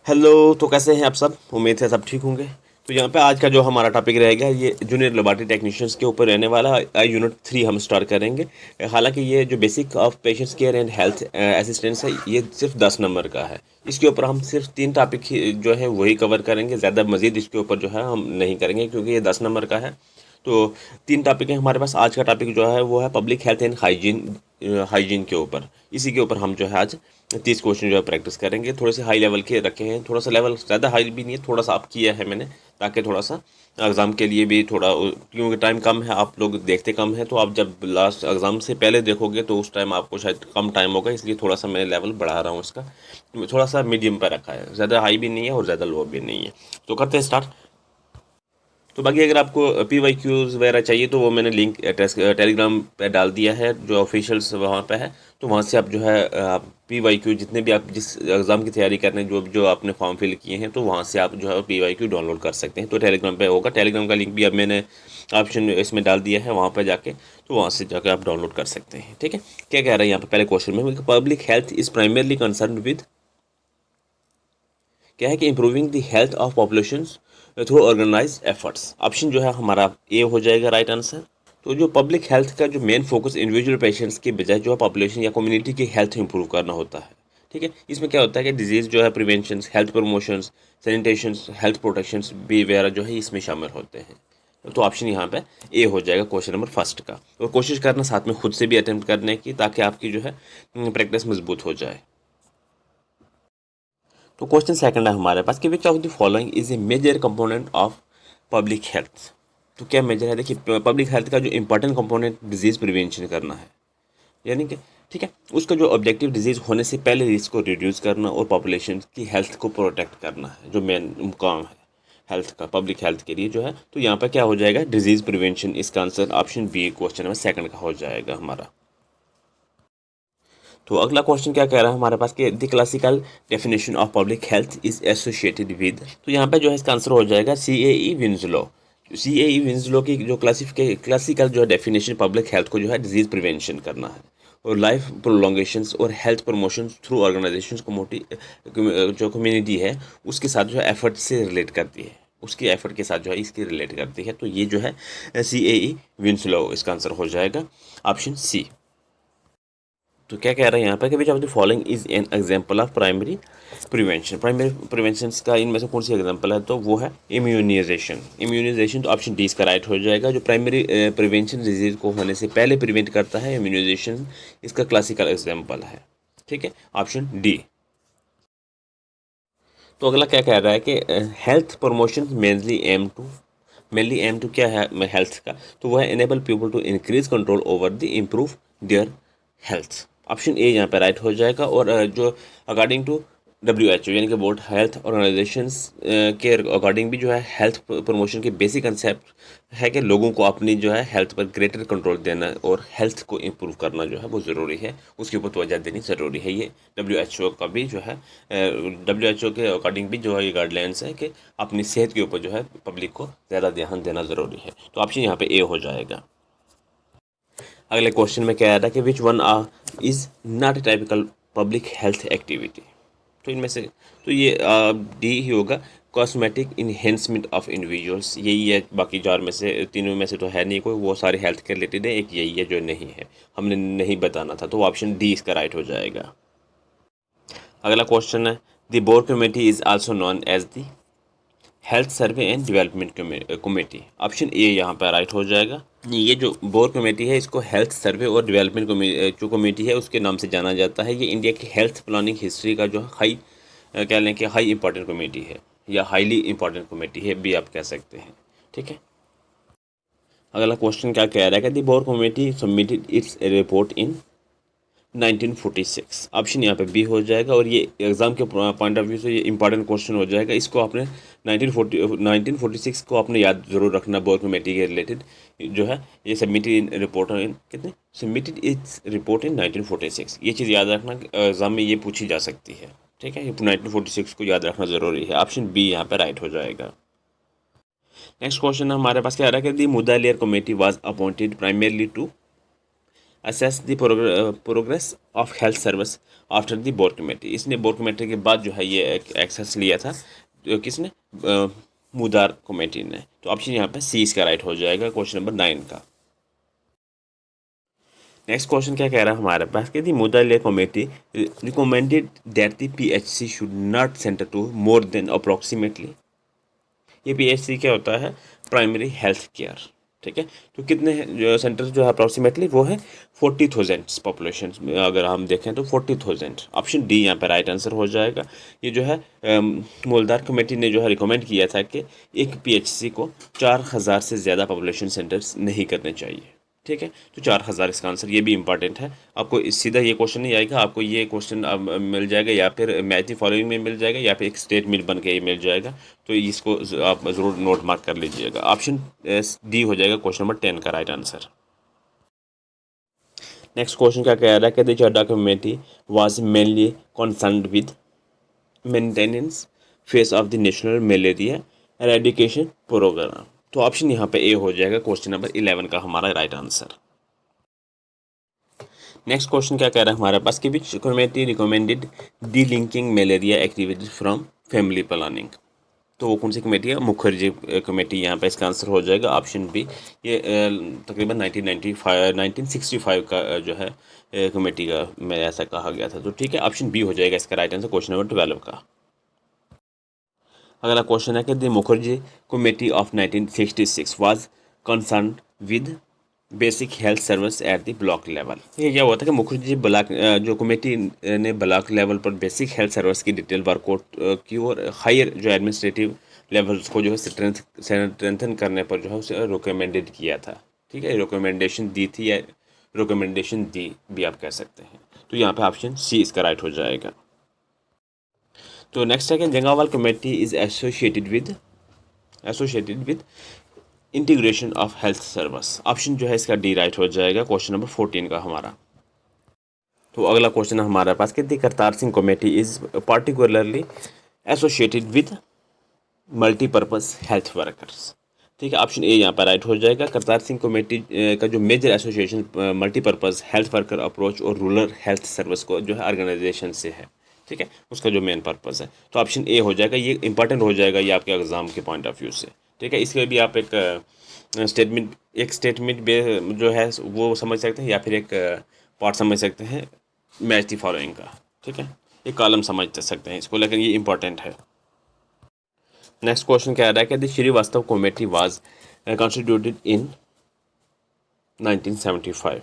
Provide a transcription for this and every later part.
Hello. तो कैसे हैं आप सब? उम्मीद है सब ठीक होंगे। तो यहाँ पे आज का जो हमारा टॉपिक रहेगा ये जूनियर लेबोरेटरी टेक्नीशियंस के ऊपर रहने वाला है। यूनिट 3 हम स्टार्ट करेंगे। हालांकि ये जो basic of patients care and health assistance है ये सिर्फ 10 नंबर का है। इसके ऊपर हम सिर्फ 3 टॉपिक ही जो है वही कवर करेंगे, ज़्यादा मजीद इसके ऊपर जो है हम नहीं करेंगे क्योंकि ये 10 नंबर का है। तो 3 टॉपिक हैं हमारे पास। आज का टॉपिक जो है वो है पब्लिक हेल्थ एंड हाइजीन के ऊपर। इसी के ऊपर हम जो है आज 30 क्वेश्चन जो है प्रैक्टिस करेंगे। थोड़े से हाई लेवल के रखे हैं, थोड़ा सा लेवल ज़्यादा हाई भी नहीं है, थोड़ा सा अप किया है मैंने ताकि थोड़ा सा एग्ज़ाम के लिए भी थोड़ा, क्योंकि टाइम कम है, आप लोग देखते कम है, तो आप जब लास्ट एग्ज़ाम से पहले देखोगे तो उस टाइम आपको शायद कम टाइम होगा, इसलिए थोड़ा सा मैं लेवल बढ़ा रहा हूँ इसका। थोड़ा सा मीडियम पर रखा है, ज़्यादा हाई भी नहीं है और ज़्यादा लो भी नहीं है। तो करते हैं स्टार्ट। तो बाकी अगर आपको PYQs वगैरह चाहिए तो वो मैंने लिंक टेलीग्राम पे डाल दिया है, जो ऑफिशियल्स वहाँ पे है। तो वहाँ से आप जो है आप PYQ जितने भी आप जिस एग्ज़ाम की तैयारी कर रहे हैं, जो जो आपने फॉर्म फिल किए हैं, तो वहाँ से आप जो है PYQ डाउनलोड कर सकते हैं। तो टेलीग्राम पे होगा, टेलीग्राम का लिंक भी अब मैंने ऑप्शन इसमें डाल दिया है वहाँ पर जाके, तो वहाँ से जाकर आप डाउनलोड कर सकते हैं। ठीक है, क्या कह रहे हैं यहाँ पे पहले क्वेश्चन में? Public health is primarily concern with, क्या है कि improving the health of population through organize efforts. Option जो है हमारा ए हो जाएगा राइट आंसर। तो जो पब्लिक हेल्थ का जो मेन फोकस इंडिविजुअल पेशेंट्स के बजाय जो है पॉपुलेशन या कम्युनिटी की हेल्थ इंप्रूव करना होता है। ठीक है, इसमें क्या होता है कि डिजीज़ जो है prevention, health promotions, sanitation, health protections भी वगैरह जो है इसमें शामिल होते हैं। तो ऑप्शन यहाँ पे ए हो जाएगा क्वेश्चन नंबर फर्स्ट का। और कोशिश करना साथ में खुद से भी अटेम्प्ट करने की, ताकि आपकी जो है प्रैक्टिस मजबूत हो जाए। तो क्वेश्चन सेकंड है हमारे पास कि which of the following is a major component of public health. तो क्या मेजर है? देखिए, पब्लिक हेल्थ का जो इंपॉर्टेंट कंपोनेंट डिजीज प्रिवेंशन करना है, यानी कि ठीक है, उसका जो ऑब्जेक्टिव डिजीज होने से पहले रिस्क को रिड्यूस करना और पॉपुलेशन की हेल्थ को प्रोटेक्ट करना है, जो मेन काम है हेल्थ का, पब्लिक हेल्थ के लिए जो है। तो यहाँ पर क्या हो जाएगा? Disease prevention. इसका answer option B question number second का हो जाएगा हमारा। तो अगला क्वेश्चन क्या कह रहा है हमारे पास कि the classical definition of public health is associated with. तो यहाँ पे जो है इसका आंसर हो जाएगा CAE विंसलो। CAE विंसलो की जो क्लासिकल जो है डेफिनेशन पब्लिक हेल्थ को जो है डिजीज प्रिवेंशन करना है और लाइफ प्रोलोंगेशंस और हेल्थ प्रमोशन थ्रू ऑर्गेनाइजेशन जो कम्युनिटी है उसके साथ जो है एफर्ट से रिलेट करती है, उसकी एफर्ट के साथ जो है इसकी रिलेट करती है। तो ये जो है CAE विंसलो, इसका आंसर हो जाएगा ऑप्शन सी। तो क्या कह रहे हैं यहाँ पे कि which of the following is an example of primary prevention. Primary prevention का इनमें से कौन सी एग्जांपल है? तो वो है इम्यूनाइजेशन। इम्यूनाइजेशन तो ऑप्शन डी इसका राइट हो जाएगा। जो प्राइमरी प्रिवेंशन डिजीज को होने से पहले प्रिवेंट करता है, इम्यूनाइजेशन इसका क्लासिकल एग्जाम्पल है। ठीक है, ऑप्शन डी। तो अगला क्या कह रहा है कि health promotion mainly aim to क्या है हेल्थ का? तो वो है enable people to increase control over the improve their health. Option A यहाँ पे राइट हो जाएगा। और जो अकॉर्डिंग टू WHO यानी कि वर्ल्ड हेल्थ ऑर्गेनाइजेशंस के अकॉर्डिंग भी जो है हेल्थ प्रमोशन के बेसिक कंसेप्ट है कि लोगों को अपनी जो है हेल्थ पर ग्रेटर कंट्रोल देना और हेल्थ को इम्प्रूव करना जो है वो ज़रूरी है, उसके ऊपर तवज्जो देनी ज़रूरी है। ये WHO का भी जो है WHO के अकॉर्डिंग भी जो है ये गाइडलाइंस है कि अपनी सेहत के ऊपर जो है पब्लिक को ज़्यादा ध्यान देना ज़रूरी है। तो ऑप्शन यहाँ पे ए हो जाएगा। अगले क्वेश्चन में क्या आ रहा है कि which one is not typical public health activity. तो इनमें से तो ये डी ही होगा, कॉस्मेटिक इन्हेंसमेंट ऑफ इंडिविजुअल्स। यही है, बाकी चार में से तीनों में से तो है नहीं कोई, वो सारे हेल्थ के रिलेटेड है। एक यही है जो नहीं है, हमने नहीं बताना था, तो ऑप्शन डी इसका राइट हो जाएगा। अगला क्वेश्चन है the board committee is also known as the health survey and development committee. Option A यहाँ पर राइट हो जाएगा। ये जो बोर्ड कमेटी है इसको हेल्थ सर्वे और डेवलपमेंट जो कमेटी है उसके नाम से जाना जाता है। ये इंडिया की हेल्थ प्लानिंग हिस्ट्री का जो हाई कह लें कि हाई इंपॉर्टेंट कमेटी है, या हाईली इंपॉर्टेंट कमेटी है भी आप कह सकते हैं। ठीक है, अगला क्वेश्चन क्या कह रहा है कि the board committee submitted its report in 1946। Option यहाँ पे बी हो जाएगा। और ये एग्जाम के पॉइंट ऑफ व्यू से ये इंपॉर्टेंट क्वेश्चन हो जाएगा। इसको आपने 1946 को आपने याद जरूर रखना। बोर्ड कमेटी के रिलेटेड जो है ये सबमिटेड रिपोर्ट इन कितने सबमिटेड इट्स रिपोर्ट इन 1946, ये चीज़ याद रखना, एग्जाम में ये पूछी जा सकती है। ठीक है, ये 1946 को याद रखना ज़रूरी है। ऑप्शन बी यहाँ पे राइट हो जाएगा। नेक्स्ट क्वेश्चन हमारे पास क्या आ रहा है कि the Mudaliar committee was appointed primarily to assess the progress of health service after the board committee. इसने बोर्ड कमेटी के बाद जो है ये एक्सेस लिया था, तो किसने, मुदार कमेटी ने। तो ऑप्शन यहाँ पे सी इसका राइट हो जाएगा क्वेश्चन नंबर 9 का। नेक्स्ट क्वेश्चन क्या कह रहा है हमारे पास कि the Mudaliar committee recommended that the PHC should not centre to more than approximately. ये पीएचसी क्या होता है, प्राइमरी हेल्थ केयर, ठीक है। तो कितने जो सेंटर जो है अप्रोक्सीमेटली वो है 40,000 पॉपुलेशन में अगर हम देखें तो 40,000। ऑप्शन डी यहाँ पर राइट आंसर हो जाएगा। ये जो है मोलदार कमेटी ने जो है रिकमेंड किया था कि एक पीएचसी को 4,000 से ज़्यादा पॉपुलेशन सेंटर्स नहीं करने चाहिए, ठीक है। तो 4,000 इसका आंसर, ये भी इंपॉर्टेंट है। आपको सीधा ये क्वेश्चन नहीं आएगा, आपको ये क्वेश्चन मिल जाएगा या फिर मैच दी फॉलोइंग में मिल जाएगा या फिर एक स्टेटमेंट बन के ये मिल जाएगा। तो इसको आप ज़रूर नोट मार्क कर लीजिएगा। ऑप्शन डी हो जाएगा क्वेश्चन नंबर 10 का राइट आंसर। नेक्स्ट क्वेश्चन क्या कह रहा है कि the Chadha committee was mainly concerned with maintenance phase of the national malaria eradication programme. तो ऑप्शन यहाँ पे ए हो जाएगा क्वेश्चन नंबर 11 का हमारा राइट आंसर। नेक्स्ट क्वेश्चन क्या कह रहा है हमारे पास कि विच committee recommended D linking malaria activities from family planning. तो वो कौन सी कमेटी है, मुखर्जी कमेटी यहाँ पे इसका आंसर हो जाएगा ऑप्शन बी। ये तकरीबन 1965 का जो है कमेटी का में ऐसा कहा गया था। तो ठीक है, ऑप्शन बी हो जाएगा इसका राइट आंसर क्वेश्चन नंबर 12 का। अगला क्वेश्चन है कि the Mukherjee committee of 1966 was concern with basic health service at the block level. ये क्या हुआ था कि मुखर्जी ब्लॉक जो कमेटी ने ब्लॉक लेवल पर बेसिक हेल्थ सर्विस की डिटेल वर्कआउट की और हायर जो एडमिनिस्ट्रेटिव लेवल्स को जो है स्ट्रेंथन करने पर जो है उसे रिकमेंडेड किया था, ठीक है। रिकमेंडेशन दी थी या रिकमेंडेशन दी भी आप कह सकते हैं। तो यहाँ पे ऑप्शन सी इसका राइट हो जाएगा। तो नेक्स्ट है कि Jungalwalla committee is associated with integration of health service. Option जो है इसका डी राइट हो जाएगा क्वेश्चन नंबर 14 का हमारा। तो अगला क्वेश्चन है हमारे पास कि the Kartar Singh committee is particularly associated with multipurpose health workers, ठीक है। ऑप्शन ए यहाँ पर राइट हो जाएगा। करतार सिंह कमेटी का जो major association multipurpose health worker approach और रूरल हेल्थ सर्विस को जो है ऑर्गेनाइजेशन से है, ठीक है, उसका जो मेन पर्पज़ है। तो ऑप्शन ए हो जाएगा, ये इंपॉर्टेंट हो जाएगा ये आपके एग्जाम के पॉइंट ऑफ व्यू से, ठीक है। इसके भी आप एक स्टेटमेंट जो है वो समझ सकते हैं या फिर एक पार्ट समझ सकते हैं मैच दी फॉलोइंग का, ठीक है। एक कॉलम समझ सकते हैं इसको, लेकिन ये इंपॉर्टेंट है। नेक्स्ट क्वेश्चन क्या आ रहा है कि the Srivastava committee was constituted in 1975।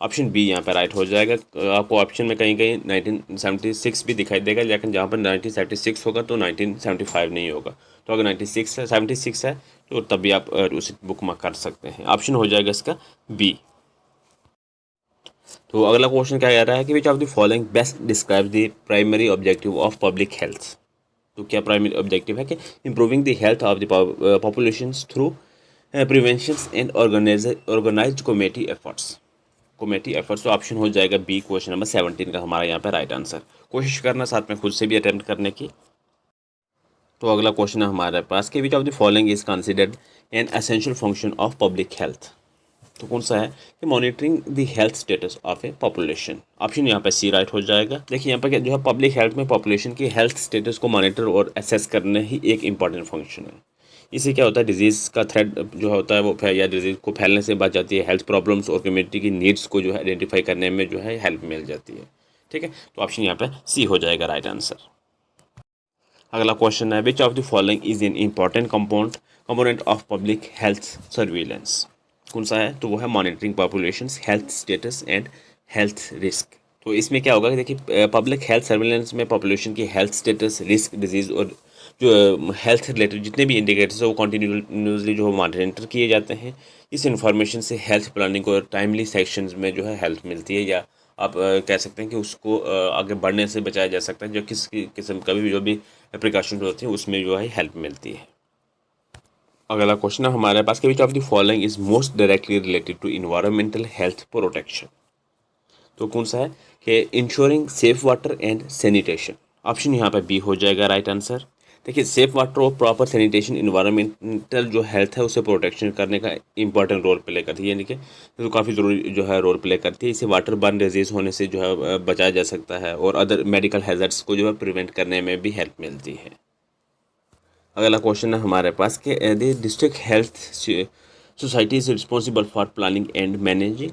Option B यहाँ पर राइट हो जाएगा। आपको ऑप्शन में कहीं कहीं 1976 भी दिखाई देगा, लेकिन जहाँ पर 1976 होगा तो 1975 नहीं होगा। तो अगर 76 है तो तब भी आप उसे बुक मार्क कर सकते हैं। ऑप्शन हो जाएगा इसका बी। तो अगला क्वेश्चन क्या कह रहा है कि which of the following best describe the primary objective of public health. तो क्या प्राइमरी ऑब्जेक्टिव है कि improving the health of the population through prevention and organized committee efforts. तो ऑप्शन हो जाएगा बी क्वेश्चन नंबर 17 का हमारा यहाँ पे राइट आंसर। कोशिश करना साथ में खुद से भी अटेम्प्ट करने की। तो अगला क्वेश्चन है हमारे पास कि which of the following is considered an essential function of public health. तो कौन सा है कि monitoring the health status of A population. Option यहाँ पे सी राइट हो जाएगा। देखिए यहाँ पर जो है पब्लिक हेल्थ में पॉपुलेशन की हेल्थ स्टेटस को मॉनिटर और असेस करना ही एक इंपॉर्टेंट फंक्शन है। इससे क्या होता है, डिजीज़ का थ्रेट जो होता है वो या डिजीज़ को फैलने से बच जाती है, हेल्थ प्रॉब्लम्स और कम्युनिटी की नीड्स को जो है आइडेंटिफाई करने में जो है हेल्प मिल जाती है, ठीक है। तो ऑप्शन यहाँ पे सी हो जाएगा राइट आंसर। अगला क्वेश्चन है विच of the following is an important component of public health surveillance. कौन सा है, तो वो है monitoring population health status and health risk. तो इसमें क्या होगा कि देखिए पब्लिक हेल्थ सर्विलेंस में पॉपुलेशन की हेल्थ स्टेटस, रिस्क, डिजीज़ और जो हेल्थ रिलेटेड जितने भी इंडिकेटर्स है वो कंटिन्यूसली जो मॉनिटर किए जाते हैं। इस इंफॉर्मेशन से हेल्थ प्लानिंग को टाइमली सेक्शंस में जो है हेल्प मिलती है, या आप कह सकते हैं कि उसको आगे बढ़ने से बचाया जा सकता है। जो किसी किस्म का भी जो भी प्रिकॉशन होती है उसमें जो है हेल्प मिलती है। अगला क्वेश्चन है हमारे पास कि which of the following is most directly related to environmental health protection. तो कौन सा है कि ensuring safe water and sanitation. Option यहाँ पे बी हो जाएगा राइट आंसर। देखिए सेफ वाटर और प्रॉपर सैनिटेशन इन्वायरमेंटल जो हेल्थ है उसे प्रोटेक्शन करने का इंपॉर्टेंट रोल प्ले करती है, यानी कि तो काफ़ी ज़रूरी जो है रोल प्ले करती है। इसे वाटर बर्न डिजीज़ होने से जो है बचाया जा सकता है और अदर मेडिकल हैज़र्ड्स को जो है प्रिवेंट करने में भी हेल्प मिलती है। अगला क्वेश्चन है हमारे पास कि the district health society is responsible for planning and managing,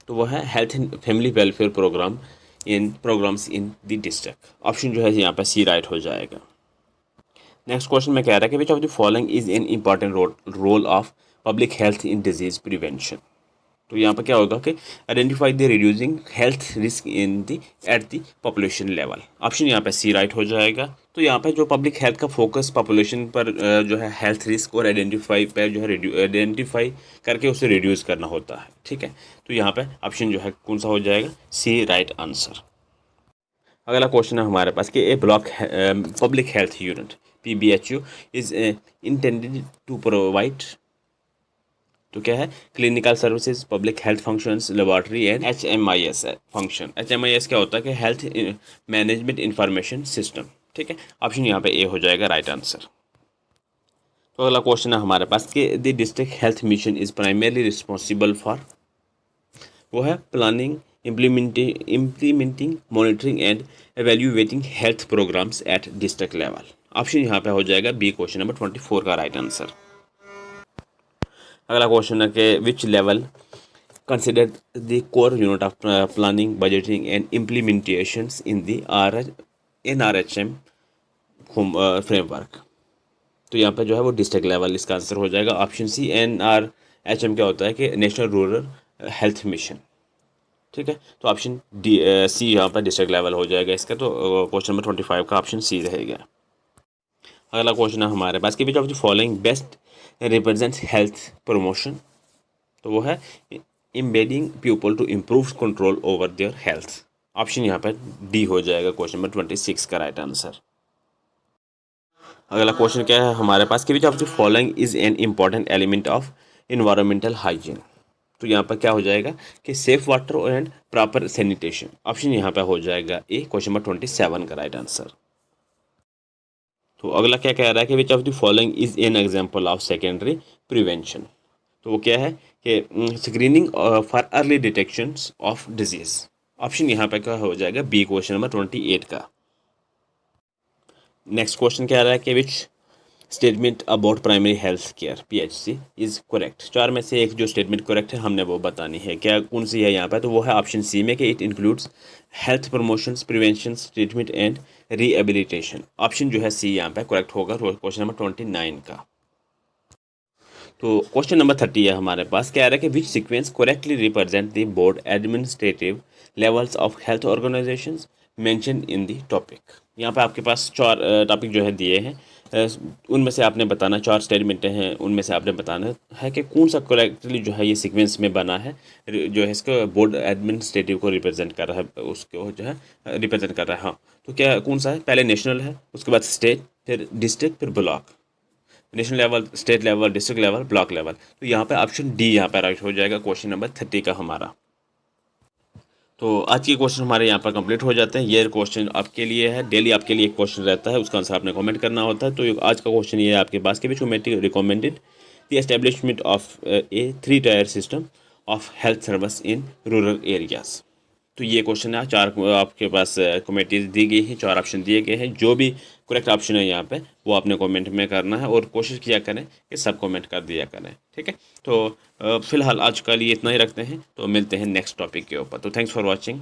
तो वह है health and family welfare programmes in the district. Option जो है यहाँ पे सी राइट हो जाएगा। नेक्स्ट क्वेश्चन में कह रहा है कि which of the following is an important role of public health in disease prevention. तो यहाँ पर क्या होगा कि identify the reducing health risk in the at the population level. Option यहाँ पे सी राइट हो जाएगा। तो यहाँ पे जो पब्लिक हेल्थ का फोकस पॉपुलेशन पर जो है हेल्थ रिस्क और आइडेंटिफाई पे जो है आइडेंटिफाई करके उसे रिड्यूस करना होता है, ठीक है। तो यहाँ पे ऑप्शन जो है कौन सा हो जाएगा, सी राइट आंसर। अगला क्वेश्चन है हमारे पास कि a block public health unit PBHU is intended to provide, तो क्या है, clinical services, public health functions, laboratory and HMIS function. HMIS क्या होता है कि हेल्थ मैनेजमेंट इंफॉर्मेशन सिस्टम, ठीक है। ऑप्शन यहाँ पे ए हो जाएगा राइट आंसर। तो अगला क्वेश्चन है हमारे पास कि the district health mission is primarily responsible for, वो है planning, implementing, monitoring and evaluating health programmes at district level. Option यहाँ पे हो जाएगा बी, क्वेश्चन नंबर 24 का राइट आंसर। अगला क्वेश्चन है कि which level considered the core unit of planning, budgeting and implementations in the NRHM framework। तो यहाँ पे जो है वो डिस्ट्रिक्ट लेवल इसका आंसर हो जाएगा। ऑप्शन सी, NRHM क्या होता है कि नेशनल रूरल हेल्थ मिशन, ठीक है। तो ऑप्शन डी सी यहाँ पर डिस्ट्रिक्ट लेवल हो जाएगा इसका। तो क्वेश्चन नंबर 25 का ऑप्शन सी रहेगा। अगला क्वेश्चन है हमारे पास कि which of the following best represents health promotion, तो वो है embedding people to improve control over their health। Option यहाँ पर डी हो जाएगा, क्वेश्चन नंबर 26 का राइट आंसर। अगला क्वेश्चन क्या है हमारे पास कि which of the following is an important element of environmental hygiene. तो यहाँ पर क्या हो जाएगा कि safe water and proper sanitation. Option यहाँ पर हो जाएगा ए, क्वेश्चन नंबर 27 का राइट आंसर। तो अगला क्या कह रहा है कि which of the following is an example of secondary prevention. तो वो क्या है कि screening for early detection of disease. Option यहाँ पे क्या हो जाएगा बी, क्वेश्चन नंबर 28 का। नेक्स्ट क्वेश्चन क्या आ रहा है कि which statement about primary health care PHC is correct. चार में से एक जो स्टेटमेंट करेक्ट है हमने वो बतानी है, क्या कौन सी है यहाँ पे, तो वो है ऑप्शन सी में कि it includes health promotions, prevention, treatment and rehabilitation. Option जो है सी यहाँ पे करेक्ट होगा, क्वेश्चन नंबर 29 का। तो क्वेश्चन नंबर 30 है हमारे पास, क्या आ रहा है कि विच sequence correctly represent the board administrative levels of health organisations mention in the topic. यहाँ पे आपके पास चार टॉपिक जो है दिए हैं, उनमें से आपने बताना, चार स्टेटमेंट हैं उनमें से आपने बताना है कि कौन सा करेक्टली जो है ये सीक्वेंस में बना है, जो है इसका बोर्ड एडमिनिस्ट्रेटिव को रिप्रेजेंट कर रहा है, उसको जो है रिप्रेजेंट कर रहा है। हाँ, तो क्या कौन सा है, पहले नेशनल है, उसके बाद स्टेट, फिर डिस्ट्रिक्ट, फिर block. National level, state level, district level, block level. तो यहाँ पे ऑप्शन डी यहाँ पे राइट हो जाएगा, क्वेश्चन नंबर 30 का हमारा। तो आज के क्वेश्चन हमारे यहाँ पर कंप्लीट हो जाते हैं। ये क्वेश्चन आपके लिए है, डेली आपके लिए एक क्वेश्चन रहता है, उसका आंसर आपने कमेंट करना होता है। तो आज का क्वेश्चन ये है आपके पास कि विच committee recommended the establishment of A 3-tier system of health service in rural areas. तो ये क्वेश्चन है, चार आपके पास कमेटीज दी गई हैं, चार ऑप्शन दिए गए हैं। जो भी करेक्ट ऑप्शन है यहाँ पे वो आपने कमेंट में करना है और कोशिश किया करें कि सब कमेंट कर दिया करें, ठीक है। तो फिलहाल आज के लिए इतना ही रखते हैं, तो मिलते हैं नेक्स्ट टॉपिक के ऊपर। तो थैंक्स फॉर वॉचिंग।